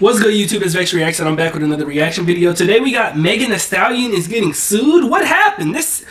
What's good, YouTube? It's Vex Reacts, and I'm back with another reaction video. Today we got Megan Thee Stallion is getting sued. What happened? This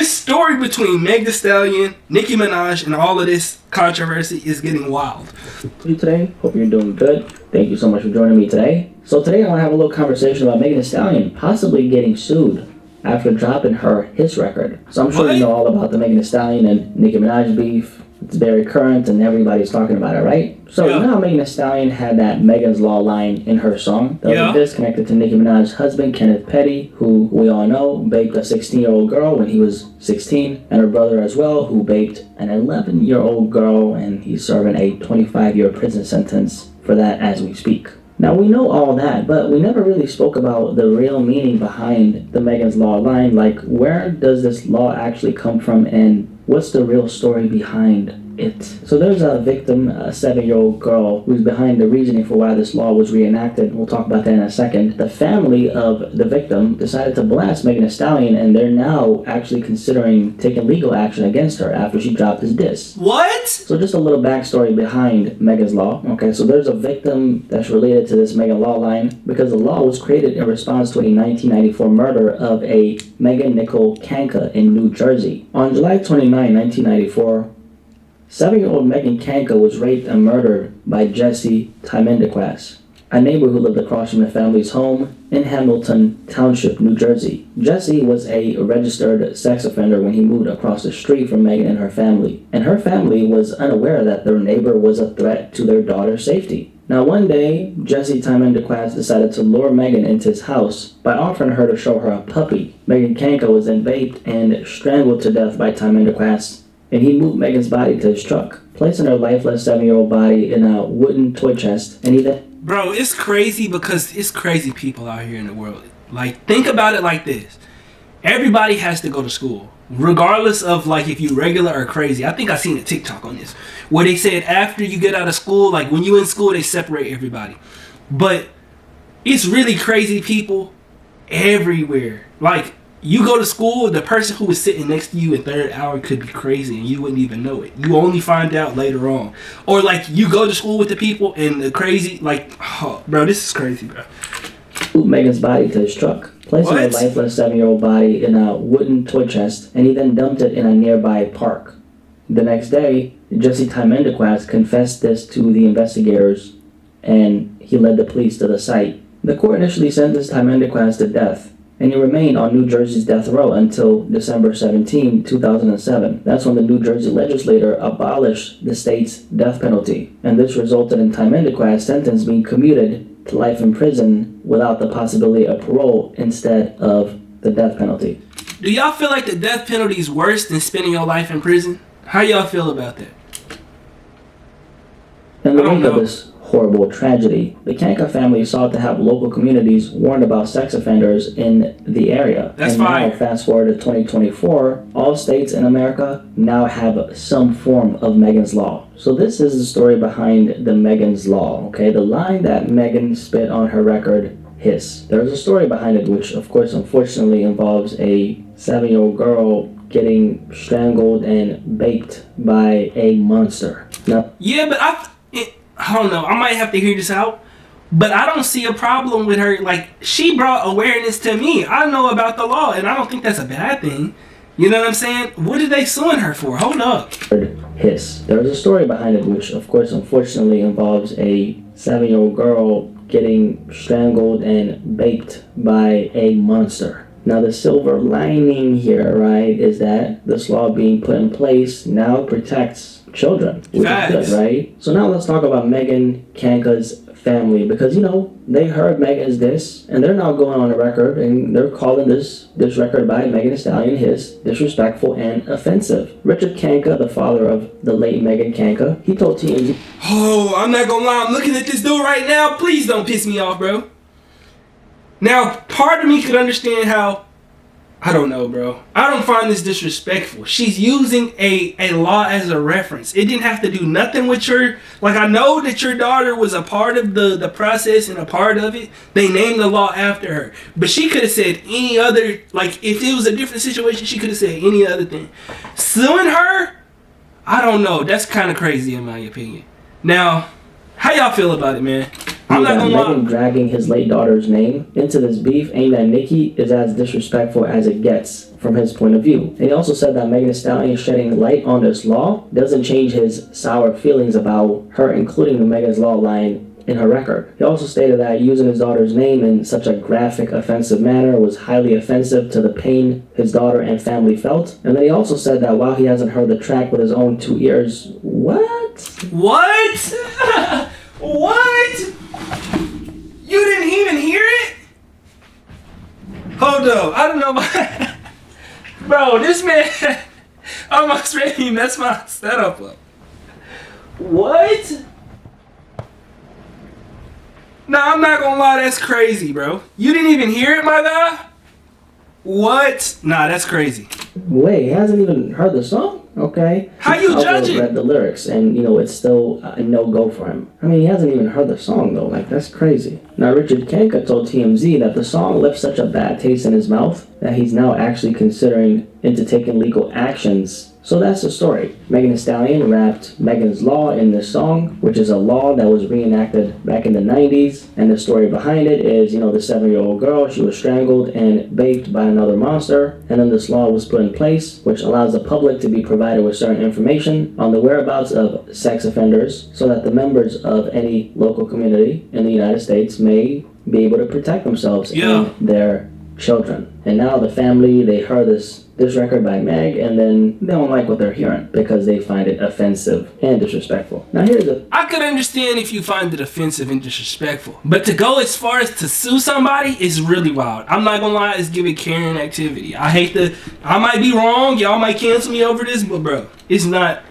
story between Meg Thee Stallion, Nicki Minaj, and all of this controversy is getting wild. Today, hope you're doing good. Thank you so much for joining me today. So today I want to have a little conversation about Megan Thee Stallion possibly getting sued after dropping her hits record. So I'm sure you know all about the Megan Thee Stallion and Nicki Minaj beef. It's very current and everybody's talking about it, right? So you know how Megan Thee Stallion had that Megan's Law line in her song? That was disconnected to Nicki Minaj's husband, Kenneth Petty, who we all know baked a 16-year-old girl when he was 16, and her brother as well, who baked an 11-year-old girl, and he's serving a 25-year prison sentence for that as we speak. Now, we know all that, but we never really spoke about the real meaning behind the Megan's Law line. Like, where does this law actually come from, and what's the real story behind it? So there's a victim, a 7-year-old girl, who's behind the reasoning for why this law was reenacted. We'll talk about that in a second. The family of the victim decided to blast Megan Thee Stallion, and they're now actually considering taking legal action against her after she dropped his diss. What? So just a little backstory behind Megan's Law. Okay, so there's a victim that's related to this Megan Law line because the law was created in response to a 1994 murder of a Megan Nicole Kanka in New Jersey. On July 29, 1994, 7-year-old Megan Kanka was raped and murdered by Jesse Timendequas, a neighbor who lived across from the family's home in Hamilton Township, New Jersey. Jesse was a registered sex offender when he moved across the street from Megan and her family, and her family was unaware that their neighbor was a threat to their daughter's safety. Now, one day, Jesse Timendequas decided to lure Megan into his house by offering her to show her a puppy. Megan Kanka was then raped and strangled to death by Timendequas, and he moved Megan's body to his truck, placing her lifeless 7-year-old body in a wooden toy chest, and he then... Bro, it's crazy because it's crazy people out here in the world. Like, think about it like this. Everybody has to go to school, regardless of, like, if you regular or crazy. I think I seen a TikTok on this, where they said after you get out of school, like, when you in school, they separate everybody. But it's really crazy people everywhere. Like, you go to school, the person who was sitting next to you in third hour could be crazy and you wouldn't even know it. You only find out later on. Or like you go to school with the people and the crazy, like, oh, bro, this is crazy, bro. Moved Megan's body to his truck, placing her lifeless 7-year-old body in a wooden toy chest, and he then dumped it in a nearby park. The next day, Jesse Timendequas confessed this to the investigators, and he led the police to the site. The court initially sentenced Timendequas to death, and he remained on New Jersey's death row until December 17, 2007. That's when the New Jersey legislature abolished the state's death penalty, and this resulted in Timendequas' sentence being commuted to life in prison without the possibility of parole instead of the death penalty. Do y'all feel like the death penalty is worse than spending your life in prison? How y'all feel about that? In the wake of this horrible tragedy, the Kanka family sought to have local communities warned about sex offenders in the area. That's Now, fast forward to 2024, all states in America now have some form of Megan's Law. So this is the story behind the Megan's Law, okay? The line that Megan spit on her record, Hiss. There's a story behind it which, of course, unfortunately involves a 7-year-old girl getting strangled and baked by a monster. Now, yeah, but I don't know. I might have to hear this out. But I don't see a problem with her. Like, she brought awareness to me. I know about the law, and I don't think that's a bad thing. You know what I'm saying? What are they suing her for? Hold up. Hiss. There's a story behind it which, of course, unfortunately involves a 7-year-old girl getting strangled and baked by a monster. Now, the silver lining here, right, is that this law being put in place now protects children, which is good, right? So now let's talk about Megan Kanka's family, because, you know, they heard Megan's diss, and they're now going on the record, and they're calling this record by Megan Thee Stallion Hiss disrespectful and offensive. Richard Kanka, the father of the late Megan Kanka, he told TMZ... Oh, I'm not gonna lie, I'm looking at this dude right now. Please don't piss me off, bro. Now, part of me could understand how, I don't know, bro. I don't find this disrespectful. She's using a law as a reference. It didn't have to do nothing with your... Like, I know that your daughter was a part of the process and a part of it. They named the law after her. But she could have said any other... Like, if it was a different situation, she could have said any other thing. Suing her? I don't know. That's kind of crazy in my opinion. Now, how y'all feel about it, man? I'm not gonna lie. Megan dragging his late daughter's name into this beef aimed at Nicki is as disrespectful as it gets from his point of view. And he also said that Megan Thee Stallion shedding light on this law doesn't change his sour feelings about her including the Megan's Law line in her record. He also stated that using his daughter's name in such a graphic, offensive manner was highly offensive to the pain his daughter and family felt. And then he also said that while he hasn't heard the track with his own 2 ears, what? What? You didn't even hear it? Hold up, I don't know about Bro, this man almost ready to mess my setup up. What? Nah, I'm not gonna lie, that's crazy, bro. You didn't even hear it, my guy? What? Nah, that's crazy. Wait, he hasn't even heard the song? Okay. How you judging? Read the lyrics, and it's still a no-go for him. I mean, he hasn't even heard the song, though. Like, that's crazy. Now, Richard Kanka told TMZ that the song left such a bad taste in his mouth that he's now actually considering into taking legal actions. So that's the story. Megan Thee Stallion rapped Megan's Law in this song, which is a law that was reenacted back in the 90s. And the story behind it is, the 7-year-old girl, she was strangled and baked by another monster. And then this law was put in place, which allows the public to be provided with certain information on the whereabouts of sex offenders so that the members of any local community in the United States may be able to protect themselves and their children. And now the family, they heard this record by Meg, and then they don't like what they're hearing because they find it offensive and disrespectful. Now I could understand if you find it offensive and disrespectful, but to go as far as to sue somebody is really wild. I'm not gonna lie, it's giving Karen activity. I might be wrong, y'all might cancel me over this, but bro, it's not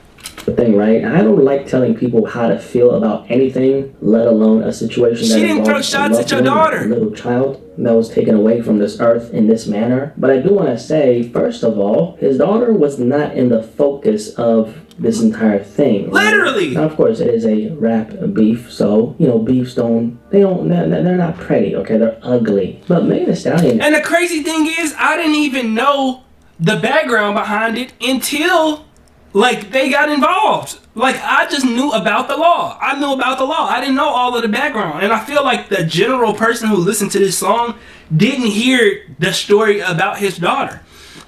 the thing, right? I don't like telling people how to feel about anything, let alone a situation that didn't throw shots at your daughter. A little child that was taken away from this earth in this manner. But I do want to say, first of all, his daughter was not in the focus of this entire thing. Right? Literally. Now, of course, it is a rap beef, so beefs they're not pretty, okay? They're ugly. But Megan Thee Stallion. And the crazy thing is, I didn't even know the background behind it until they got involved. I just knew about the law. I knew about the law. I didn't know all of the background. And I feel like the general person who listened to this song didn't hear the story about his daughter.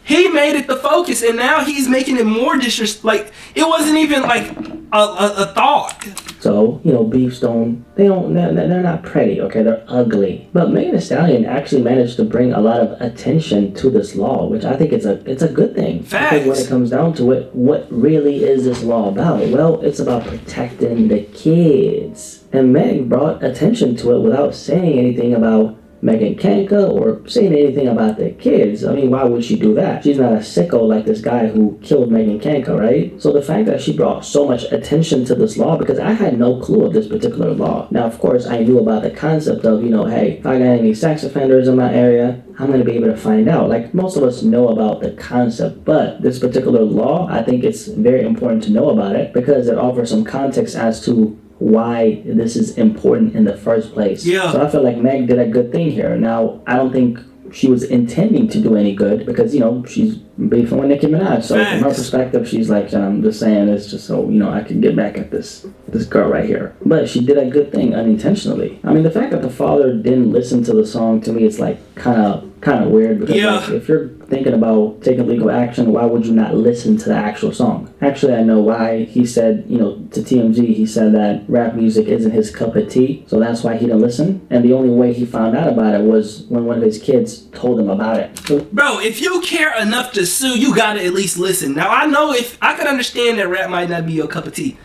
He made it the focus, and now he's making it more it wasn't even a thought. So, beefs they're not pretty, okay? They're ugly. But Megan Thee Stallion actually managed to bring a lot of attention to this law, which I think it's a good thing. Facts. Because when it comes down to it, what really is this law about? Well, it's about protecting the kids. And Meg brought attention to it without saying anything about Megan Kanka or saying anything about the kids. I mean, why would she do that? She's not a sicko like this guy who killed Megan Kanka, right? So the fact that she brought so much attention to this law, because I had no clue of this particular law. Now, of course, I knew about the concept of, hey, if I got any sex offenders in my area, I'm going to be able to find out. Most of us know about the concept, but this particular law, I think it's very important to know about it because it offers some context as to why this is important in the first place. Yeah. So I feel like Meg did a good thing here. Now, I don't think she was intending to do any good because, she's beefing with Nicki Minaj. So from her perspective, she's like, I'm just saying this just so, I can get back at this girl right here. But she did a good thing unintentionally. I mean, the fact that the father didn't listen to the song, to me, it's kind of weird because if you're thinking about taking legal action, why would you not listen to the actual song? Actually, I know why. He said, to TMZ, he said that rap music isn't his cup of tea, so that's why he didn't listen. And the only way he found out about it was when one of his kids told him about it. Bro, if you care enough to sue, you gotta at least listen. Now, I know I can understand that rap might not be your cup of tea,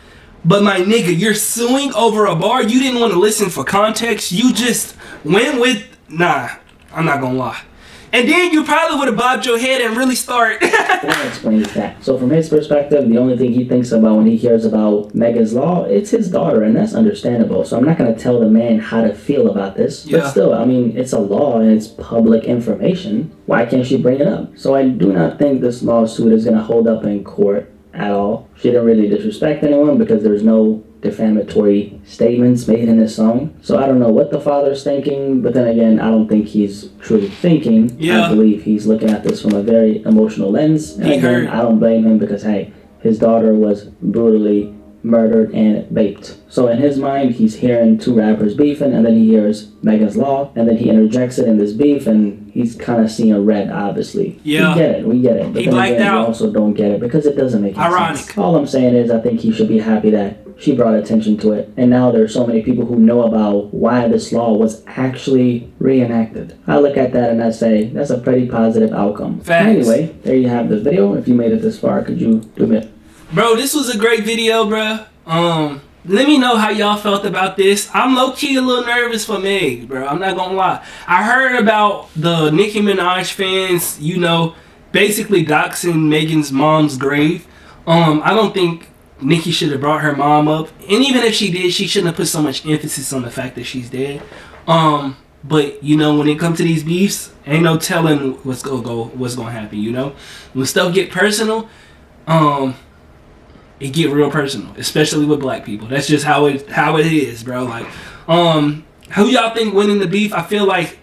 but my nigga, you're suing over a bar. You didn't want to listen for context. You just went with, I'm not gonna lie. And then you probably would have bobbed your head and really start. That explains that. So from his perspective, the only thing he thinks about when he hears about Megan's Law, it's his daughter, and that's understandable. So I'm not going to tell the man how to feel about this. But still, I mean, it's a law and it's public information. Why can't she bring it up? So I do not think this lawsuit is going to hold up in court at all. She didn't really disrespect anyone because there's no defamatory statements made in this song. So I don't know what the father's thinking, but then again, I don't think he's truly thinking. I believe he's looking at this from a very emotional lens. And again, I don't blame him because, hey, his daughter was brutally murdered and vaped. So in his mind, he's hearing two rappers beefing, and then he hears Megan's Law, and then he interjects it in this beef, and he's kind of seeing red, obviously. Yeah. We get it. But he then blacked again, out. we also don't get it because it doesn't make any Ironic. sense. All I'm saying is I think he should be happy that she brought attention to it, and now there's so many people who know about why this law was actually reenacted. I look at that and I say that's a pretty positive outcome. Facts. Anyway, there you have the video. If you made it this far, could you do it? Bro, this was a great video, bro. Let me know how y'all felt about this. I'm low-key a little nervous for Meg, bro. I'm not gonna lie. I heard about the Nicki Minaj fans, basically doxing Megan's mom's grave. I don't think Nicki should have brought her mom up. And even if she did, she shouldn't have put so much emphasis on the fact that she's dead. But, when it comes to these beefs, ain't no telling what's gonna happen, When stuff get personal, it get real personal, especially with black people. That's just how it is, bro. Like, who y'all think winning the beef? I feel like,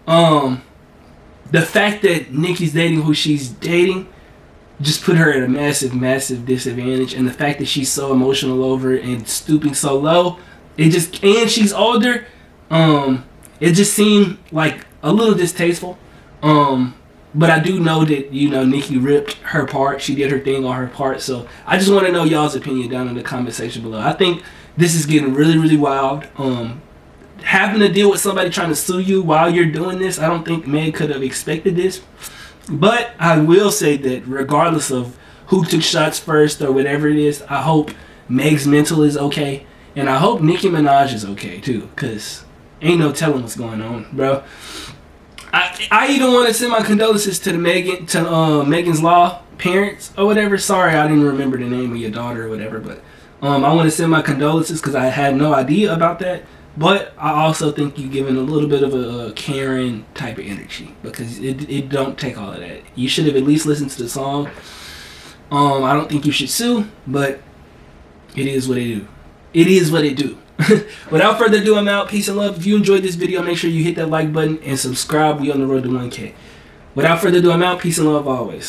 the fact that Nicki's dating who she's dating just put her at a massive, massive disadvantage, and the fact that she's so emotional over it and stooping so low, and she's older, it just seemed like a little distasteful. But I do know that, Nicki ripped her part. She did her thing on her part. So I just want to know y'all's opinion down in the comment section below. I think this is getting really, really wild. Having to deal with somebody trying to sue you while you're doing this, I don't think Meg could have expected this. But I will say that regardless of who took shots first or whatever it is, I hope Meg's mental is okay. And I hope Nicki Minaj is okay too. Because ain't no telling what's going on, bro. I even want to send my condolences to Megan's Law parents or whatever. Sorry, I didn't remember the name of your daughter or whatever, but I want to send my condolences because I had no idea about that. But I also think you're giving a little bit of a Karen type of energy because it don't take all of that. You should have at least listened to the song. I don't think you should sue, but it is what it do. It is what it do. Without further ado, I'm out. Peace and love. If you enjoyed this video, make sure you hit that like button and subscribe. We on the road to 1K. Without further ado, I'm out. Peace and love always.